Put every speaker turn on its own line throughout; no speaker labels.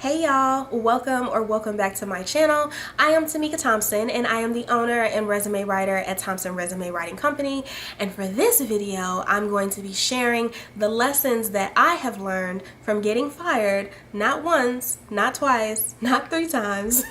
Hey y'all, welcome back to my channel. I am Tamika Thompson and I am the owner and resume writer at Thompson Resume Writing Company. And for this video, I'm going to be sharing the lessons that I have learned from getting fired, not once, not twice, not 3 times,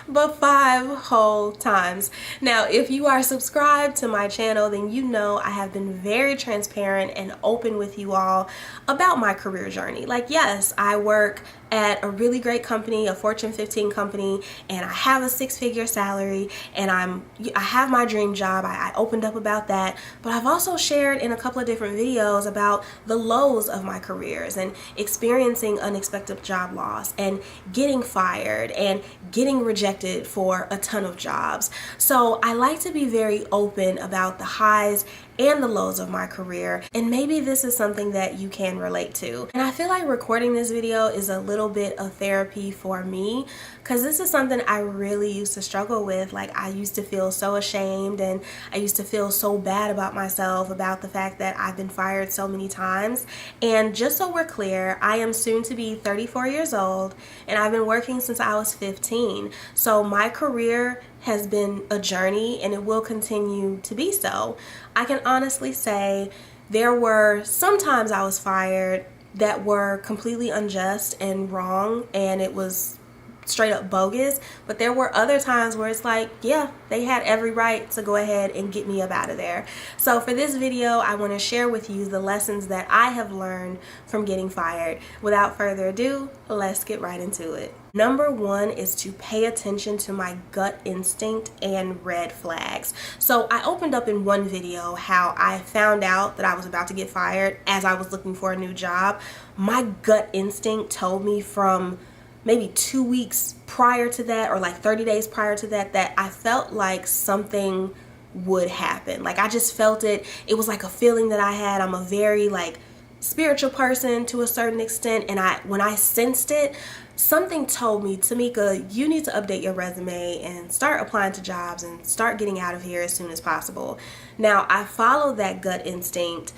but 5 whole times. Now, if you are subscribed to my channel, then you know I have been very transparent and open with you all about my career journey. Like, yes, I work at a really great company, a Fortune 15 company, and I have a 6-figure salary, and I have my dream job. I opened up about that, but I've also shared in a couple of different videos about the lows of my careers and experiencing unexpected job loss and getting fired and getting rejected for a ton of jobs. So I like to be very open about the highs and the lows of my career, and maybe this is something that you can relate to. And I feel like recording this video is a little bit of therapy for me, because this is something I really used to struggle with. Like, I used to feel so ashamed and I used to feel so bad about myself, about the fact that I've been fired so many times. And just so we're clear, I am soon to be 34 years old and I've been working since I was 15. So my career has been a journey and it will continue to be so. I can honestly say there were some times I was fired that were completely unjust and wrong, and it was straight up bogus, but there were other times where it's like, yeah, they had every right to go ahead and get me up out of there. So for this video, I want to share with you the lessons that I have learned from getting fired. Without further ado, let's get right into it. Number 1 is to pay attention to my gut instinct and red flags. So I opened up in one video how I found out that I was about to get fired as I was looking for a new job. My gut instinct told me from maybe 2 weeks prior to that, or like 30 days prior to that, that I felt like something would happen. Like, I just felt it. It was like a feeling that I had. I'm a very like spiritual person to a certain extent, and when I sensed it, something told me, Tamika, you need to update your resume and start applying to jobs and start getting out of here as soon as possible. Now, I followed that gut instinct,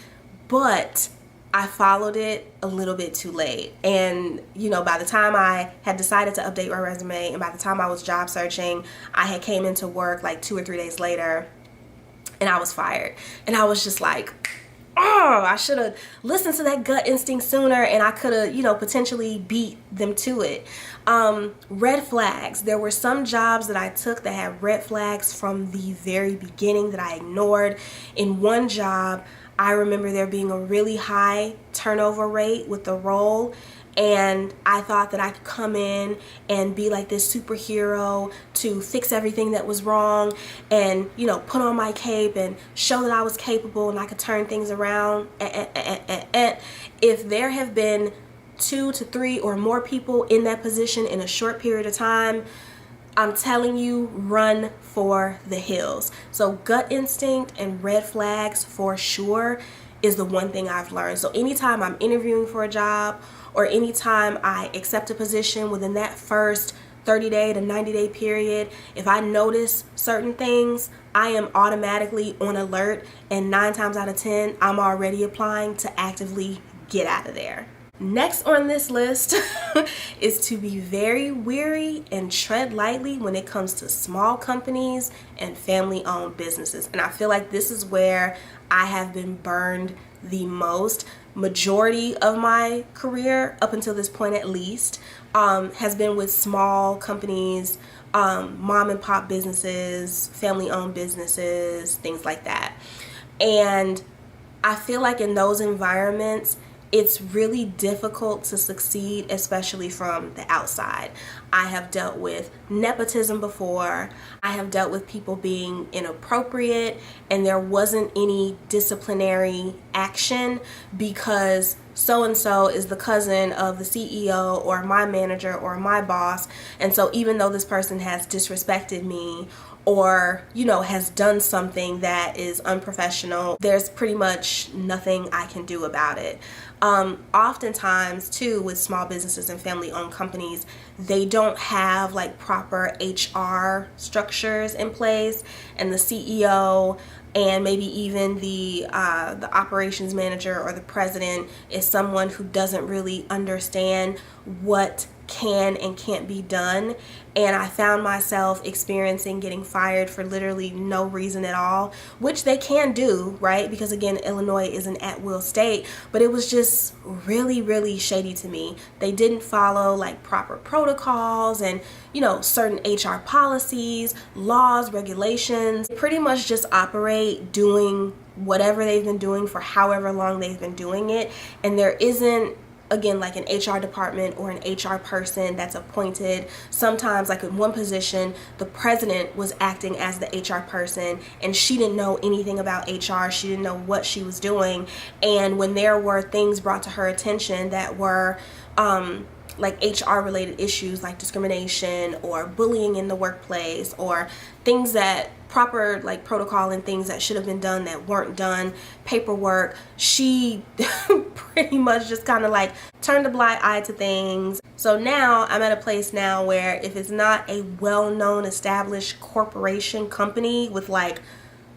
but I followed it a little bit too late. And, you know, by the time I had decided to update my resume and by the time I was job searching, I had came into work like 2 or 3 days later and I was fired. And I was just like, oh, I should have listened to that gut instinct sooner and I could have, you know, potentially beat them to it. Red flags. There were some jobs that I took that had red flags from the very beginning that I ignored. In one job, I remember there being a really high turnover rate with the role, and I thought that I could come in and be like this superhero to fix everything that was wrong and, you know, put on my cape and show that I was capable and I could turn things around. If there have been 2 to 3 or more people in that position in a short period of time, I'm telling you, run for the hills. So gut instinct and red flags for sure is the one thing I've learned. So anytime I'm interviewing for a job or anytime I accept a position within that first 30-day to 90-day period, if I notice certain things, I am automatically on alert, and 9 times out of 10, I'm already applying to actively get out of there. Next on this list is to be very wary and tread lightly when it comes to small companies and family-owned businesses. And I feel like this is where I have been burned the most. Majority of my career, up until this point at least, has been with small companies, mom and pop businesses, family-owned businesses, things like that. And I feel like in those environments, it's really difficult to succeed, especially from the outside. I have dealt with nepotism before. I have dealt with people being inappropriate and there wasn't any disciplinary action because so-and-so is the cousin of the CEO or my manager or my boss. And so even though this person has disrespected me or, you know, has done something that is unprofessional, there's pretty much nothing I can do about it. Oftentimes too, with small businesses and family-owned companies, they don't have like proper HR structures in place, and the CEO and maybe even the operations manager or the president is someone who doesn't really understand what can and can't be done, and I found myself experiencing getting fired for literally no reason at all, which they can do, right? Because again, Illinois is an at-will state, but it was just really, really shady to me. They didn't follow like proper protocols and, you know, certain HR policies, laws, regulations. They pretty much just operate doing whatever they've been doing for however long they've been doing it, and there isn't, again, like an HR department or an HR person that's appointed. Sometimes, like in one position, the president was acting as the HR person and she didn't know anything about HR. She didn't know what she was doing. And when there were things brought to her attention that were like HR related issues like discrimination or bullying in the workplace, or things that proper like protocol and things that should have been done that weren't done, paperwork, she pretty much just kind of like turned a blind eye to things. So now I'm at a place now where if it's not a well-known established corporation company with like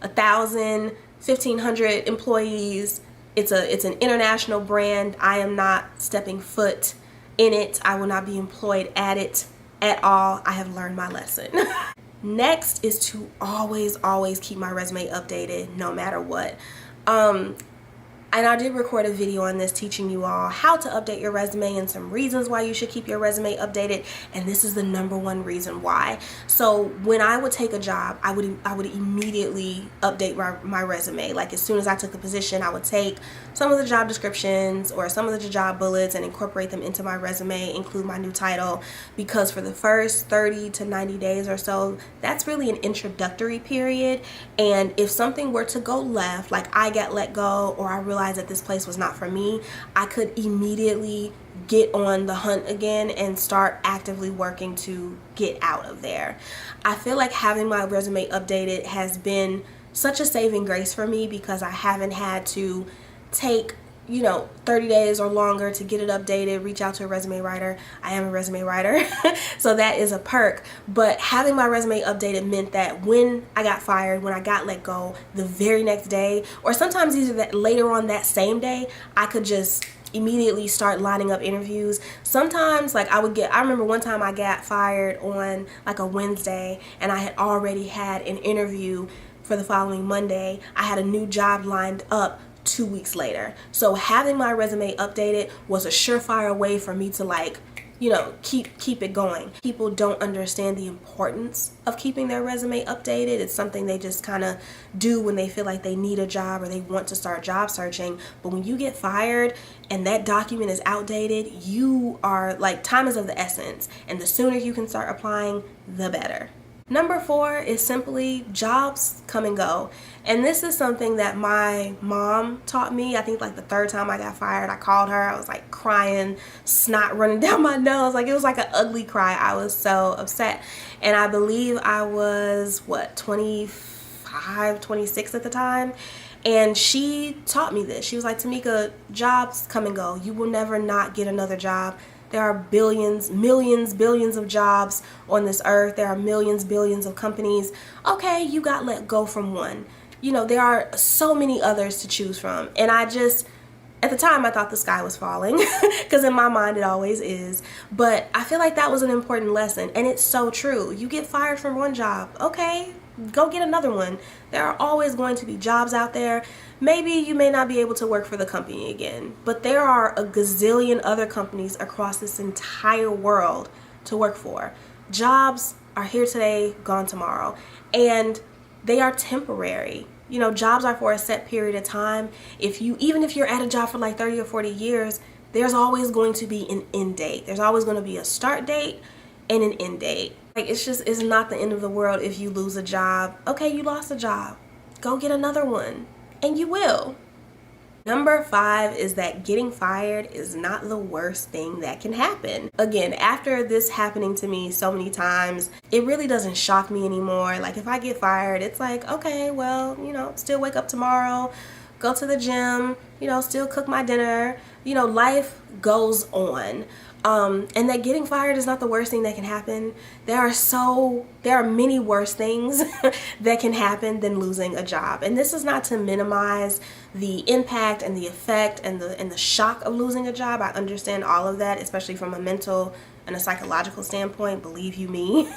1,000, 1,500 employees, it's an international brand, I am not stepping foot in it. I will not be employed at it at all. I have learned my lesson. Next is to always keep my resume updated no matter what. And I did record a video on this teaching you all how to update your resume and some reasons why you should keep your resume updated, and this is the #1 reason why. So when I would take a job, I would immediately update my resume. Like as soon as I took the position, I would take some of the job descriptions or some of the job bullets and incorporate them into my resume, include my new title, because for the first 30 to 90 days or so, that's really an introductory period. And if something were to go left, like I got let go or I realized that this place was not for me, I could immediately get on the hunt again and start actively working to get out of there. I feel like having my resume updated has been such a saving grace for me because I haven't had to take 30 days or longer to get it updated, reach out to a resume writer. I am a resume writer, so that is a perk. But having my resume updated meant that when I got fired, when I got let go, the very next day, or sometimes either that later on that same day, I could just immediately start lining up interviews. Sometimes like I remember one time I got fired on like a Wednesday and I had already had an interview for the following Monday. I had a new job lined up 2 weeks later. So having my resume updated was a surefire way for me to keep it going. People don't understand the importance of keeping their resume updated. It's something they just kind of do when they feel like they need a job or they want to start job searching. But when you get fired and that document is outdated, you are like, time is of the essence, and the sooner you can start applying, the better. #4 is simply jobs come and go. And this is something that my mom taught me. I think like the 3rd time I got fired, I called her. I was like crying, snot running down my nose. Like it was like an ugly cry. I was so upset. And I believe I was, 25, 26 at the time. And she taught me this. She was like, Tamika, jobs come and go. You will never not get another job. There are billions, millions, billions of jobs on this earth. There are millions, billions of companies. Okay, you got let go from one. There are so many others to choose from. And at the time, I thought the sky was falling because in my mind, it always is. But I feel like that was an important lesson. And it's so true. You get fired from one job. Okay, go get another one. There are always going to be jobs out there. Maybe you may not be able to work for the company again, but there are a gazillion other companies across this entire world to work for. Jobs are here today, gone tomorrow, and they are temporary. Jobs are for a set period of time. Even if you're at a job for like 30 or 40 years, there's always going to be an end date. There's always going to be a start date and an end date. Like it's not the end of the world if you lose a job. Okay, you lost a job. Go get another one. And you will. #5 is that getting fired is not the worst thing that can happen. Again, after this happening to me so many times, it really doesn't shock me anymore. Like if I get fired, it's like, okay, well, still wake up tomorrow, go to the gym, still cook my dinner. Life goes on. And that getting fired is not the worst thing that can happen. There are many worse things that can happen than losing a job. And this is not to minimize the impact and the effect and the shock of losing a job. I understand all of that, especially from a mental and a psychological standpoint, believe you me.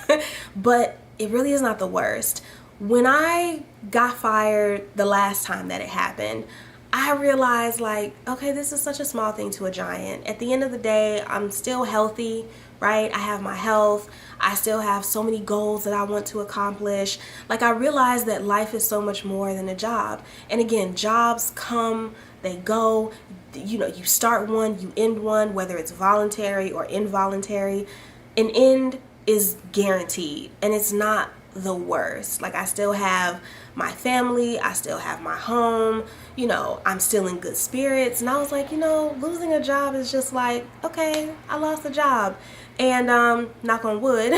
But it really is not the worst. When I got fired the last time that it happened, I realized, like, okay, this is such a small thing to a giant. At the end of the day, I'm still healthy, right? I have my health. I still have so many goals that I want to accomplish. Like, I realized that life is so much more than a job. And again, jobs come, they go. You know, you start one, you end one, whether it's voluntary or involuntary. An end is guaranteed, and it's not the worst. Like, I still have my family, I still have my home, you know, I'm still in good spirits. And I was like, you know, losing a job is just like, okay, I lost a job. And knock on wood,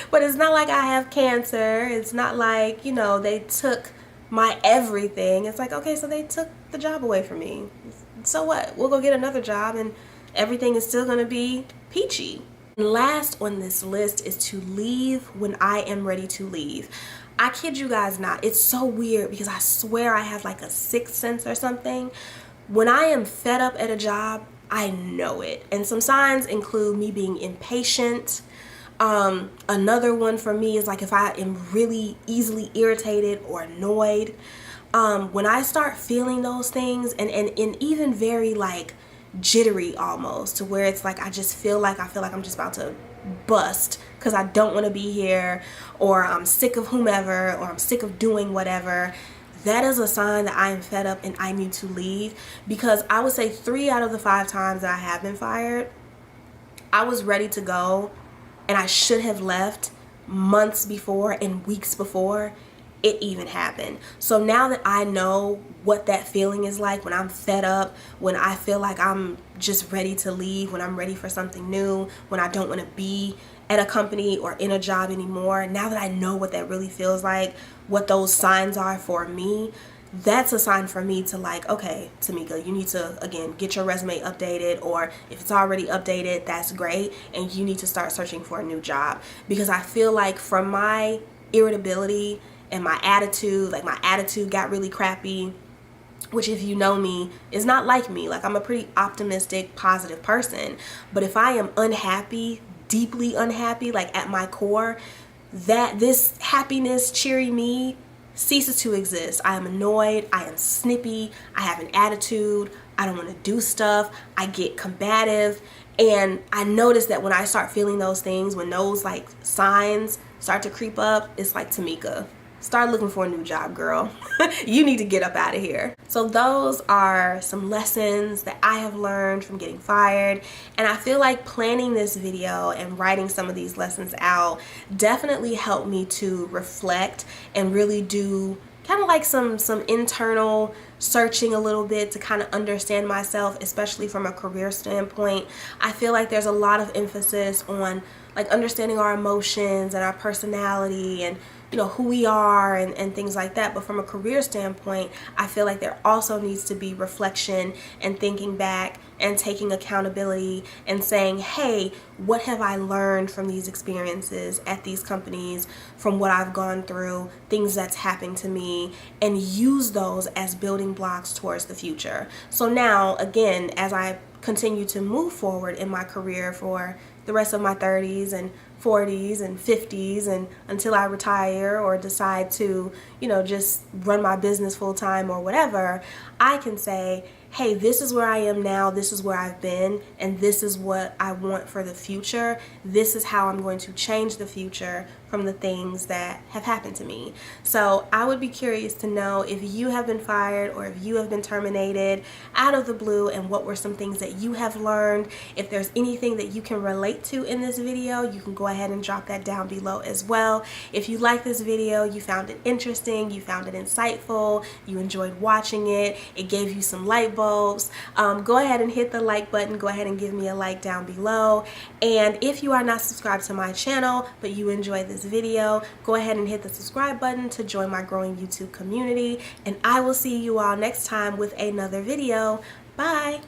but it's not like I have cancer. It's not like, you know, they took my everything. It's like, okay, so they took the job away from me. So what? We'll go get another job and everything is still gonna be peachy. And last on this list is to leave when I am ready to leave. I kid you guys not. It's so weird because I swear I have like a sixth sense or something. When I am fed up at a job, I know it. And some signs include me being impatient. Another one for me is like if I am really easily irritated or annoyed. When I start feeling those things and even very like jittery almost, to where it's like I feel like I'm just about to bust because I don't want to be here, or I'm sick of whomever, or I'm sick of doing whatever, that is a sign that I am fed up and I need to leave. Because I would say 3 out of the 5 times that I have been fired, I was ready to go and I should have left months before and weeks before it even happened. So now that I know what that feeling is like when I'm fed up, when I feel like I'm just ready to leave, when I'm ready for something new, when I don't want to be at a company or in a job anymore, now that I know what that really feels like, what those signs are for me, that's a sign for me to like, okay, Tamika, you need to, again, get your resume updated, or if it's already updated, that's great, and you need to start searching for a new job. Because I feel like from my irritability and my attitude, like my attitude got really crappy, which if you know me is not like me. Like, I'm a pretty optimistic, positive person. But if I am unhappy, deeply unhappy, like at my core, that this happiness, cheery me ceases to exist. I am annoyed, I am snippy, I have an attitude, I don't want to do stuff, I get combative. And I notice that when I start feeling those things, when those like signs start to creep up, it's like, Tamika, start looking for a new job, girl. You need to get up out of here. So those are some lessons that I have learned from getting fired. And I feel like planning this video and writing some of these lessons out definitely helped me to reflect and really do kind of like some internal searching a little bit to kind of understand myself, especially from a career standpoint. I feel like there's a lot of emphasis on like understanding our emotions and our personality and, you know, who we are and things like that. But from a career standpoint, I feel like there also needs to be reflection and thinking back and taking accountability and saying, hey, what have I learned from these experiences at these companies, from what I've gone through, things that's happened to me, and use those as building blocks towards the future. So now, again, as I continue to move forward in my career for the rest of my 30s and 40s and 50s and until I retire or decide to, you know, just run my business full time or whatever, I can say, hey, this is where I am now, this is where I've been, and this is what I want for the future. This is how I'm going to change the future from the things that have happened to me. So I would be curious to know if you have been fired or if you have been terminated out of the blue, and what were some things that you have learned. If there's anything that you can relate to in this video, you can go ahead and drop that down below as well. If you like this video, you found it interesting, you found it insightful, you enjoyed watching it, it gave you some light bulbs, go ahead and hit the like button, go ahead and give me a like down below. And if you are not subscribed to my channel but you enjoyed this video, go ahead and hit the subscribe button to join my growing YouTube community, and I will see you all next time with another video. Bye!